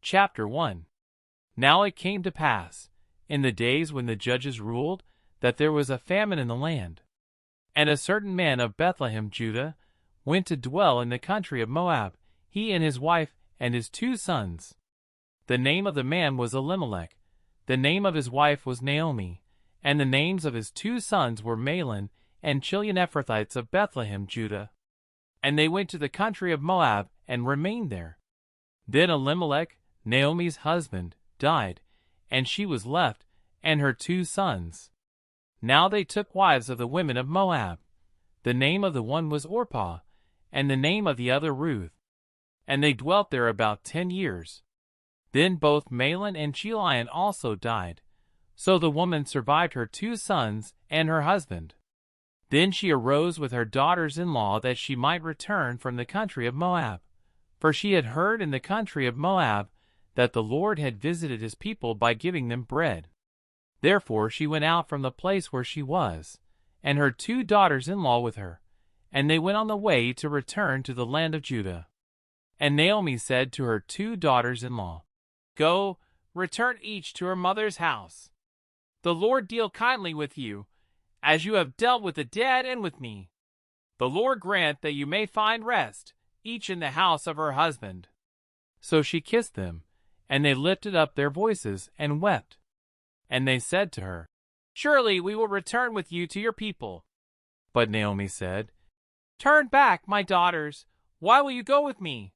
Chapter 1. Now it came to pass, in the days when the judges ruled, that there was a famine in the land. And a certain man of Bethlehem, Judah, went to dwell in the country of Moab, he and his wife and his 2 sons. The name of the man was Elimelech, the name of his wife was Naomi, and the names of his 2 sons were Mahlon and Chilion Ephrathites of Bethlehem, Judah. And they went to the country of Moab and remained there. Then Elimelech, Naomi's husband, died, and she was left, and her 2 sons. Now they took wives of the women of Moab. The name of the one was Orpah, and the name of the other Ruth. And they dwelt there about 10 years. Then both Mahlon and Chilion also died. So the woman survived her 2 sons and her husband. Then she arose with her daughters-in-law that she might return from the country of Moab. For she had heard in the country of Moab that the Lord had visited his people by giving them bread. Therefore she went out from the place where she was, and her 2 daughters-in-law with her, and they went on the way to return to the land of Judah. And Naomi said to her 2 daughters-in-law, Go, return each to her mother's house. The Lord deal kindly with you, as you have dealt with the dead and with me. The Lord grant that you may find rest, each in the house of her husband. So she kissed them, and they lifted up their voices and wept. And they said to her, Surely we will return with you to your people. But Naomi said, Turn back, my daughters. Why will you go with me?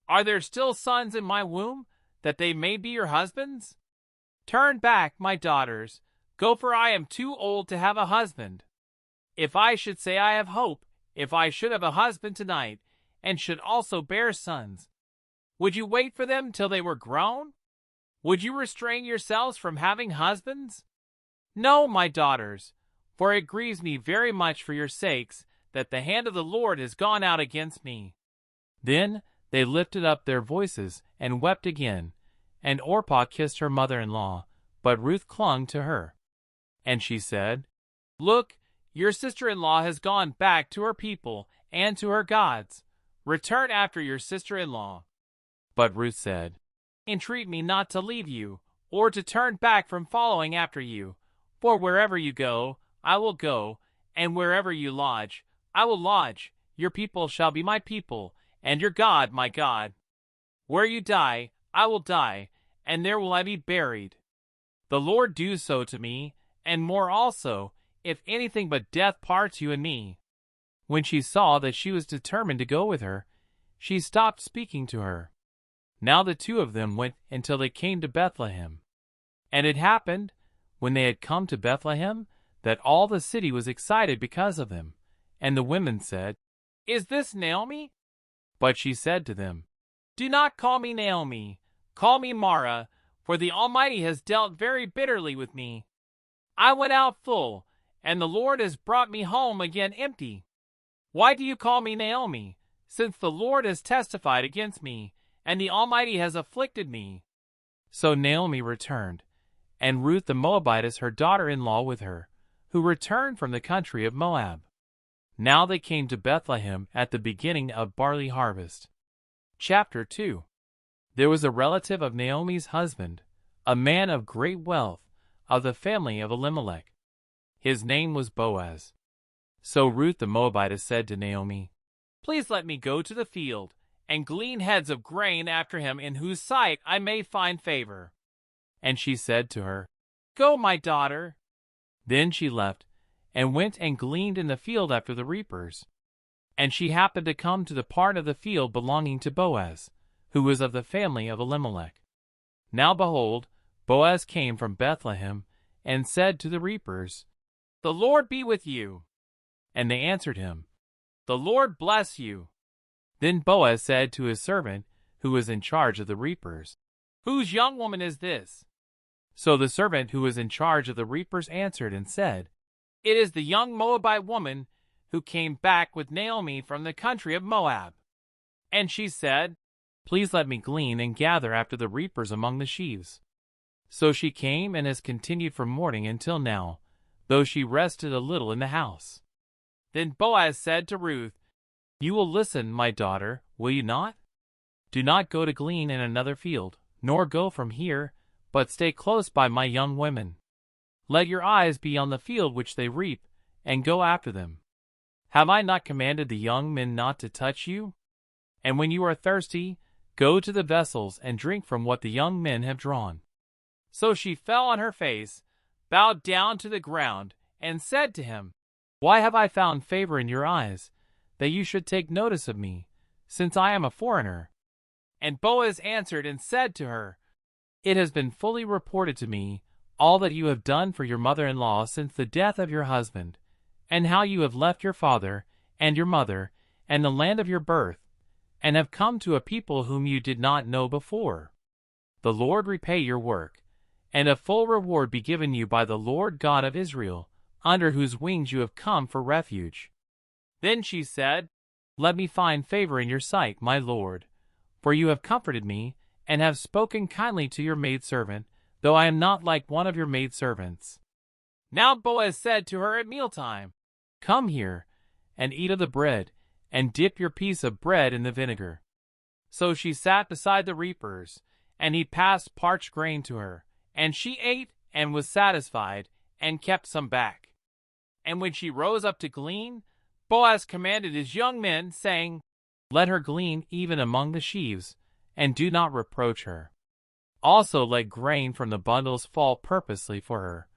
Are there still sons in my womb, that they may be your husbands? Turn back, my daughters. Go, for I am too old to have a husband. If I should say I have hope, if I should have a husband tonight, and should also bear sons, would you wait for them till they were grown? Would you restrain yourselves from having husbands? No, my daughters, for it grieves me very much for your sakes that the hand of the Lord has gone out against me. Then they lifted up their voices and wept again, and Orpah kissed her mother-in-law, but Ruth clung to her. And she said, Look, your sister-in-law has gone back to her people and to her gods. Return after your sister-in-law. But Ruth said, Entreat me not to leave you, or to turn back from following after you. For wherever you go, I will go, and wherever you lodge, I will lodge. Your people shall be my people, and your God my God. Where you die, I will die, and there will I be buried. The Lord do so to me, and more also, if anything but death parts you and me. When she saw that she was determined to go with her, she stopped speaking to her. Now the 2 of them went until they came to Bethlehem. And it happened, when they had come to Bethlehem, that all the city was excited because of them. And the women said, Is this Naomi? But she said to them, Do not call me Naomi, call me Mara, for the Almighty has dealt very bitterly with me. I went out full, and the Lord has brought me home again empty. Why do you call me Naomi, since the Lord has testified against me, and the Almighty has afflicted me? So Naomi returned, and Ruth the Moabitess her daughter-in-law with her, who returned from the country of Moab. Now they came to Bethlehem at the beginning of barley harvest. Chapter 2. There was a relative of Naomi's husband, a man of great wealth, of the family of Elimelech. His name was Boaz. So Ruth the Moabitess said to Naomi, Please let me go to the field, and glean heads of grain after him in whose sight I may find favor. And she said to her, Go, my daughter. Then she left, and went and gleaned in the field after the reapers. And she happened to come to the part of the field belonging to Boaz, who was of the family of Elimelech. Now behold, Boaz came from Bethlehem, and said to the reapers, The Lord be with you. And they answered him, The Lord bless you. Then Boaz said to his servant, who was in charge of the reapers, Whose young woman is this? So the servant who was in charge of the reapers answered and said, It is the young Moabite woman who came back with Naomi from the country of Moab. And she said, Please let me glean and gather after the reapers among the sheaves. So she came and has continued from morning until now, though she rested a little in the house. Then Boaz said to Ruth, You will listen, my daughter, will you not? Do not go to glean in another field, nor go from here, but stay close by my young women. Let your eyes be on the field which they reap, and go after them. Have I not commanded the young men not to touch you? And when you are thirsty, go to the vessels and drink from what the young men have drawn. So she fell on her face, bowed down to the ground, and said to him, Why have I found favor in your eyes, that you should take notice of me, since I am a foreigner? And Boaz answered and said to her, It has been fully reported to me all that you have done for your mother-in-law since the death of your husband, and how you have left your father and your mother and the land of your birth, and have come to a people whom you did not know before. The Lord repay your work, and a full reward be given you by the Lord God of Israel, under whose wings you have come for refuge. Then she said, Let me find favor in your sight, my Lord, for you have comforted me, and have spoken kindly to your maidservant, though I am not like one of your maidservants. Now Boaz said to her at mealtime, Come here, and eat of the bread, and dip your piece of bread in the vinegar. So she sat beside the reapers, and he passed parched grain to her, and she ate and was satisfied, and kept some back. And when she rose up to glean, Boaz commanded his young men, saying, Let her glean even among the sheaves, and do not reproach her. Also let grain from the bundles fall purposely for her.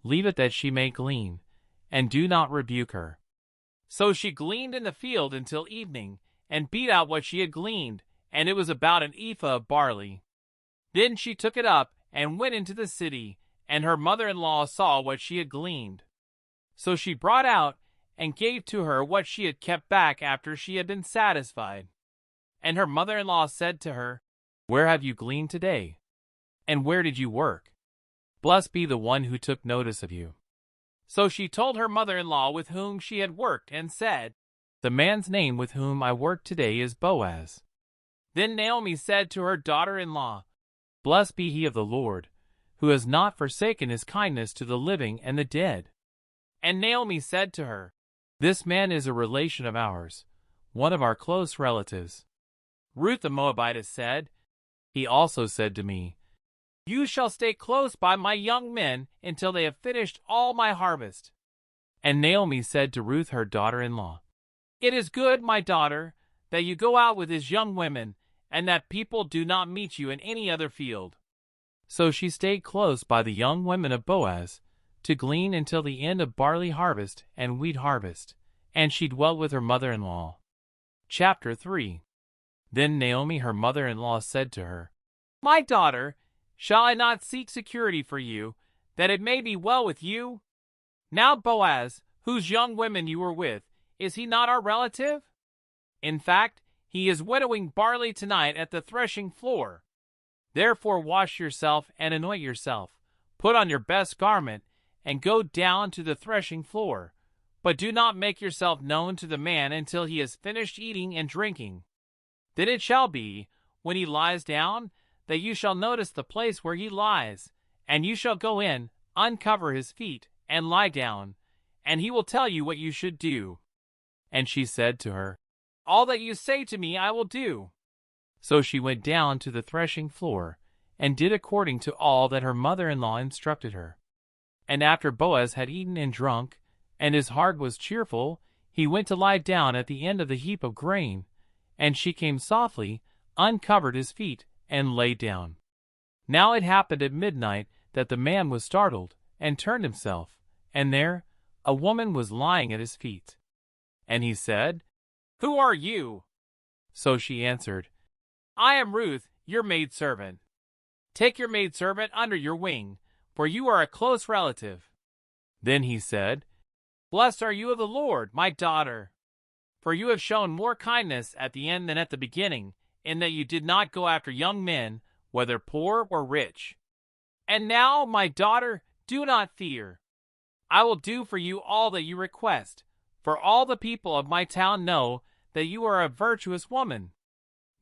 Leave it that she may glean, and do not rebuke her. So she gleaned in the field until evening, and beat out what she had gleaned, and it was about an ephah of barley. Then she took it up, and went into the city, and her mother-in-law saw what she had gleaned. So she brought out, and gave to her what she had kept back after she had been satisfied. And her mother-in-law said to her, Where have you gleaned today? And where did you work? Blessed be the one who took notice of you. So she told her mother-in-law with whom she had worked, and said, The man's name with whom I work today is Boaz. Then Naomi said to her daughter-in-law, Blessed be he of the Lord, who has not forsaken his kindness to the living and the dead. And Naomi said to her, This man is a relation of ours, one of our close relatives. Ruth the Moabitess said, He also said to me, You shall stay close by my young men until they have finished all my harvest. And Naomi said to Ruth her daughter-in-law, It is good, my daughter, that you go out with his young women, and that people do not meet you in any other field. So she stayed close by the young women of Boaz, to glean until the end of barley harvest and wheat harvest, and she dwelt with her mother-in-law. Chapter 3. Then Naomi her mother-in-law said to her, My daughter, shall I not seek security for you, that it may be well with you? Now Boaz, whose young women you were with, is he not our relative? In fact, he is winnowing barley tonight at the threshing floor. Therefore wash yourself and anoint yourself, put on your best garment, and go down to the threshing floor. But do not make yourself known to the man until he has finished eating and drinking. Then it shall be, when he lies down, that you shall notice the place where he lies, and you shall go in, uncover his feet, and lie down, and he will tell you what you should do. And she said to her, All that you say to me I will do. So she went down to the threshing floor, and did according to all that her mother-in-law instructed her. And after Boaz had eaten and drunk, and his heart was cheerful, he went to lie down at the end of the heap of grain, and she came softly, uncovered his feet, and lay down. Now it happened at midnight that the man was startled, and turned himself, and there a woman was lying at his feet. And he said, Who are you? So she answered, I am Ruth, your maidservant. Take your maidservant under your wing, for you are a close relative. Then he said, Blessed are you of the Lord, my daughter, for you have shown more kindness at the end than at the beginning, in that you did not go after young men, whether poor or rich. And now, my daughter, do not fear. I will do for you all that you request, for all the people of my town know that you are a virtuous woman.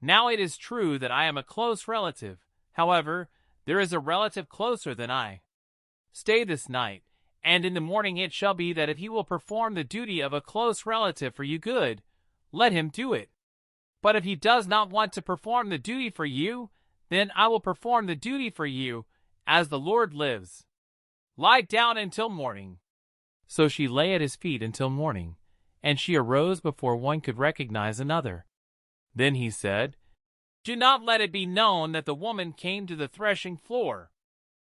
Now it is true that I am a close relative. However, there is a relative closer than I. Stay this night, and in the morning it shall be that if he will perform the duty of a close relative for you good, let him do it. But if he does not want to perform the duty for you, then I will perform the duty for you, as the Lord lives. Lie down until morning." So she lay at his feet until morning, and she arose before one could recognize another. Then he said, "Do not let it be known that the woman came to the threshing floor."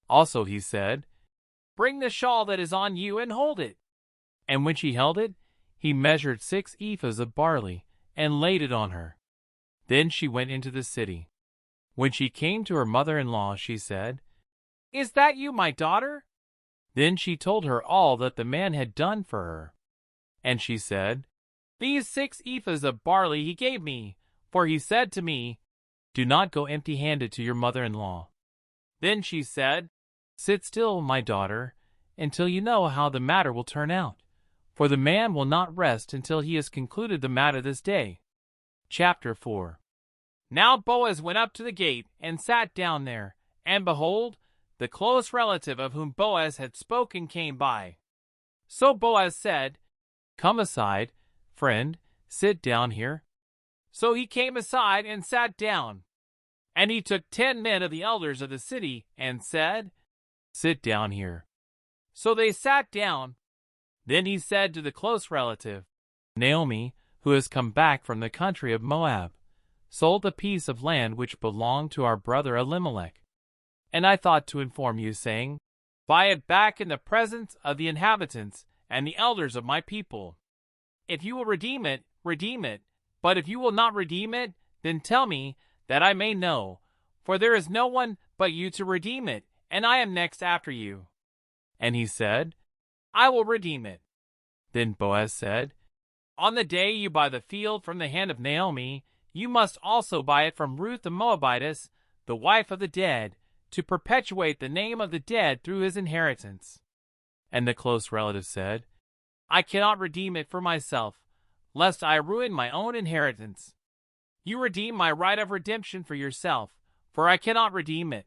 Also he said, "Bring the shawl that is on you and hold it." And when she held it, he measured 6 ephahs of barley and laid it on her. Then she went into the city. When she came to her mother-in-law, she said, "Is that you, my daughter?" Then she told her all that the man had done for her. And she said, "These 6 ephahs of barley he gave me, for he said to me, 'Do not go empty-handed to your mother-in-law.'" Then she said, "Sit still, my daughter, until you know how the matter will turn out, for the man will not rest until he has concluded the matter this day." Chapter 4. Now Boaz went up to the gate and sat down there, and behold, the close relative of whom Boaz had spoken came by. So Boaz said, "Come aside, friend, sit down here." So he came aside and sat down. And he took 10 men of the elders of the city and said, "Sit down here." So they sat down. Then he said to the close relative, "Naomi, who has come back from the country of Moab, sold the piece of land which belonged to our brother Elimelech. And I thought to inform you, saying, 'Buy it back in the presence of the inhabitants and the elders of my people. If you will redeem it, redeem it. But if you will not redeem it, then tell me, that I may know, for there is no one but you to redeem it, and I am next after you.' And he said, 'I will redeem it.' Then Boaz said, 'On the day you buy the field from the hand of Naomi, you must also buy it from Ruth the Moabitess, the wife of the dead, to perpetuate the name of the dead through his inheritance.' And the close relative said, 'I cannot redeem it for myself, lest I ruin my own inheritance. You redeem my right of redemption for yourself, for I cannot redeem it.'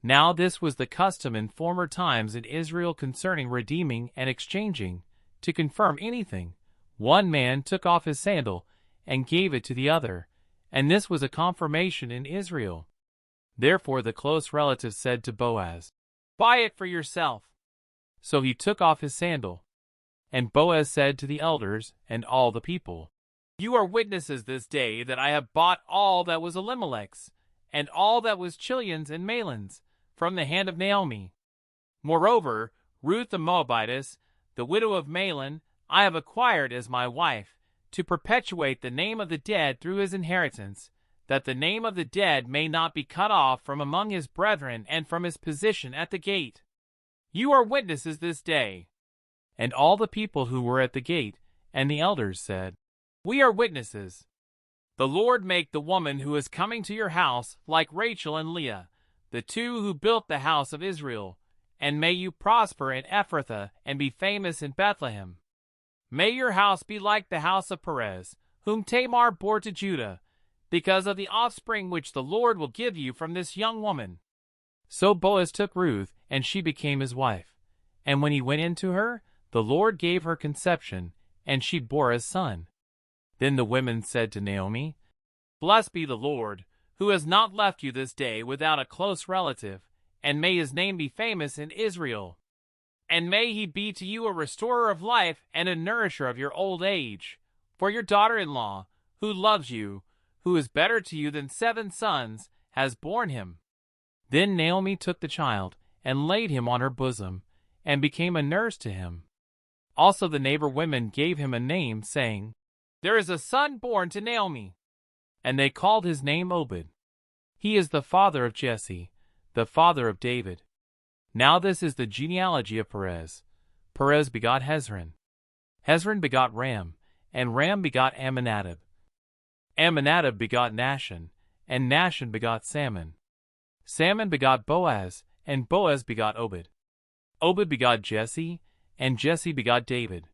Now this was the custom in former times in Israel concerning redeeming and exchanging. To confirm anything, one man took off his sandal and gave it to the other, and this was a confirmation in Israel. Therefore the close relative said to Boaz, 'Buy it for yourself.' So he took off his sandal. And Boaz said to the elders and all the people, 'You are witnesses this day that I have bought all that was Elimelech's, and all that was Chilion's and Mahlon's, from the hand of Naomi. Moreover, Ruth the Moabitess, the widow of Mahlon, I have acquired as my wife, to perpetuate the name of the dead through his inheritance, that the name of the dead may not be cut off from among his brethren and from his position at the gate. You are witnesses this day.' And all the people who were at the gate and the elders said, 'We are witnesses. The Lord make the woman who is coming to your house like Rachel and Leah, the 2 who built the house of Israel, and may you prosper in Ephrathah and be famous in Bethlehem. May your house be like the house of Perez, whom Tamar bore to Judah, because of the offspring which the Lord will give you from this young woman.' So Boaz took Ruth, and she became his wife. And when he went into her, the Lord gave her conception, and she bore a son. Then the women said to Naomi, 'Blessed be the Lord, who has not left you this day without a close relative, and may his name be famous in Israel. And may he be to you a restorer of life and a nourisher of your old age. For your daughter-in-law, who loves you, who is better to you than 7 sons, has borne him.' Then Naomi took the child and laid him on her bosom, and became a nurse to him. Also the neighbor women gave him a name, saying, 'There is a son born to Naomi.' And they called his name Obed. He is the father of Jesse, the father of David. Now this is the genealogy of Perez. Perez begot Hezron. Hezron begot Ram, and Ram begot Amminadab. Amminadab begot Nahshon, and Nahshon begot Salmon. Salmon begot Boaz, and Boaz begot Obed. Obed begot Jesse, and Jesse begot David.